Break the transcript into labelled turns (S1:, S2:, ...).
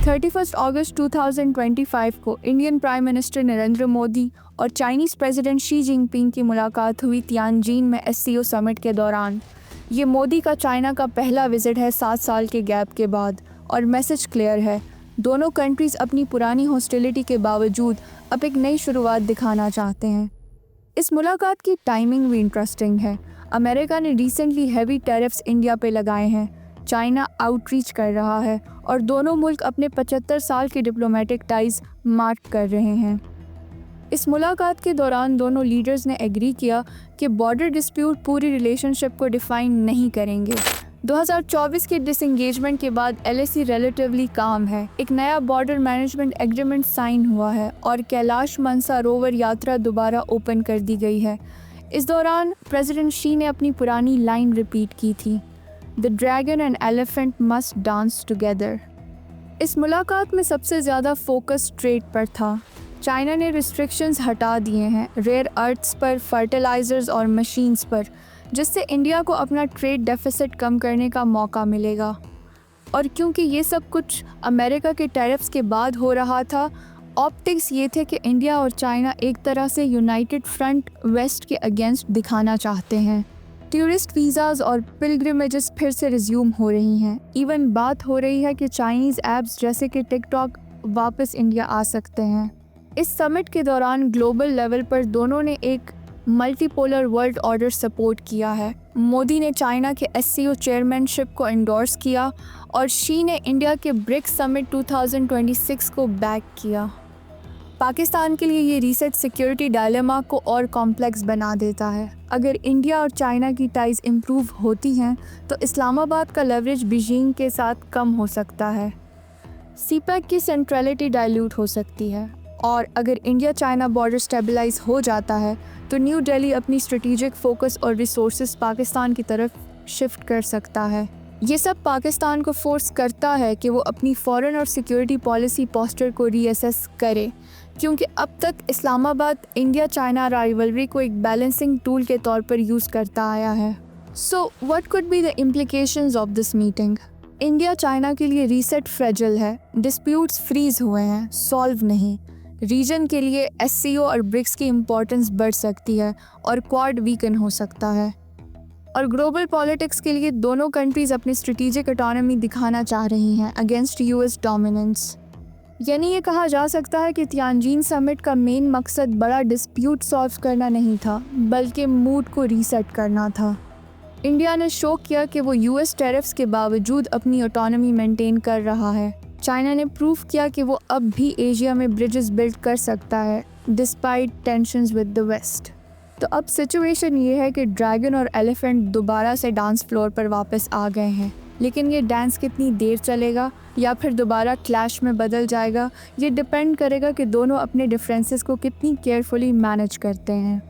S1: 31 अगस्त 2025 को Indian prime minister Narendra Modi और Chinese president Xi Jinping की मुलाकात हुई तियानजिन में एससीओ समिट के दौरान। ये मोदी का चाइना का पहला विजिट है 7 साल के गैप के बाद, और मैसेज क्लियर है, दोनों कंट्रीज़ अपनी पुरानी हॉस्टिलिटी के बावजूद अब एक नई शुरुआत दिखाना चाहते हैं। इस मुलाकात की टाइमिंग भी इंटरेस्टिंग है। अमेरिका ने रिसेंटली हैवी टैरिफ्स इंडिया पे लगाए हैं, चाइना आउटरीच कर रहा है और दोनों मुल्क अपने 75 साल के डिप्लोमेटिक टाइज मार्क कर रहे हैं। इस मुलाकात के दौरान दोनों लीडर्स ने एग्री किया कि बॉर्डर डिस्प्यूट पूरी रिलेशनशिप को डिफाइन नहीं करेंगे। 2024 के डिसएंगेजमेंट के बाद एलएसी रिलेटिवली काम है। एक नया बॉर्डर मैनेजमेंट एग्रीमेंट साइन हुआ है और कैलाश मानसरोवर यात्रा दोबारा ओपन कर दी गई है। इस दौरान प्रेसिडेंट शी ने अपनी पुरानी लाइन रिपीट की थी, the dragon and elephant must dance together. इस मुलाकात में सबसे ज़्यादा फोकस ट्रेड पर था। चाइना ने रिस्ट्रिक्शंस हटा दिए हैं रेयर अर्थ्स पर, फर्टिलाइजर्स और मशीन्स पर, जिससे इंडिया को अपना ट्रेड डेफिसिट कम करने का मौका मिलेगा। और क्योंकि ये सब कुछ अमेरिका के टैरिफ्स के बाद हो रहा था, ऑप्टिक्स ये थे कि इंडिया और चाइना एक तरह से यूनाइटेड फ्रंट वेस्ट के अगेंस्ट दिखाना चाहते हैं। टूरिस्ट वीज़ाज़ और पिलग्रिमेजेस फिर से रिज्यूम हो रही हैं। इवन बात हो रही है कि चाइनीज़ ऐप्स जैसे कि टिकटॉक वापस इंडिया आ सकते हैं। इस समिट के दौरान ग्लोबल लेवल पर दोनों ने एक मल्टीपोलर वर्ल्ड ऑर्डर सपोर्ट किया है। मोदी ने चाइना के एससीओ चेयरमैनशिप को एंडोर्स किया और शी ने इंडिया के ब्रिक्स समिट 2026 को बैक किया। पाकिस्तान के लिए ये रीसेट सिक्योरिटी डायलेमा को और कॉम्प्लेक्स बना देता है। अगर इंडिया और चाइना की टाइज इम्प्रूव होती हैं तो इस्लामाबाद का लेवरेज बीजिंग के साथ कम हो सकता है। सीपैक की सेंट्रलिटी डाइल्यूट हो सकती है, और अगर इंडिया चाइना बॉर्डर स्टेबलाइज हो जाता है तो न्यू दिल्ली अपनी स्ट्रेटेजिक फोकस और रिसोर्सेज पाकिस्तान की तरफ शिफ्ट कर सकता है। ये सब पाकिस्तान को फोर्स करता है कि वो अपनी फॉरेन और सिक्योरिटी पॉलिसी पोस्टर को रीअसेस करे, क्योंकि अब तक इस्लामाबाद इंडिया चाइना राइवलरी को एक बैलेंसिंग टूल के तौर पर यूज़ करता आया है। So what could be the implications of this meeting? India China के लिए रीसेट फ्रेजिल है, डिस्प्यूट्स फ्रीज हुए हैं, सॉल्व नहीं। रीजन के लिए एससीओ और ब्रिक्स की इम्पोर्टेंस बढ़ सकती है और क्वाड वीकन हो सकता है। और ग्लोबल पॉलिटिक्स के लिए दोनों कंट्रीज़ अपनी स्ट्रेटेजिक ऑटोनॉमी दिखाना चाह रही हैं अगेंस्ट यूएस डोमिनेंस। यानी ये कहा जा सकता है कि तियानजिन समिट का मेन मकसद बड़ा डिस्प्यूट सॉल्व करना नहीं था, बल्कि मूड को रीसेट करना था। इंडिया ने शो किया कि वो यूएस टैरिफ्स के बावजूद अपनी ऑटोनॉमी मेंटेन कर रहा है। चाइना ने प्रूव किया कि वो अब भी एशिया में ब्रिजेस बिल्ड कर सकता है despite tensions with the West. तो अब सिचुएशन ये है कि ड्रैगन और एलिफेंट दोबारा से डांस फ्लोर पर वापस आ गए हैं, लेकिन ये डांस कितनी देर चलेगा या फिर दोबारा क्लैश में बदल जाएगा, ये डिपेंड करेगा कि दोनों अपने डिफरेंसेस को कितनी केयरफुली मैनेज करते हैं।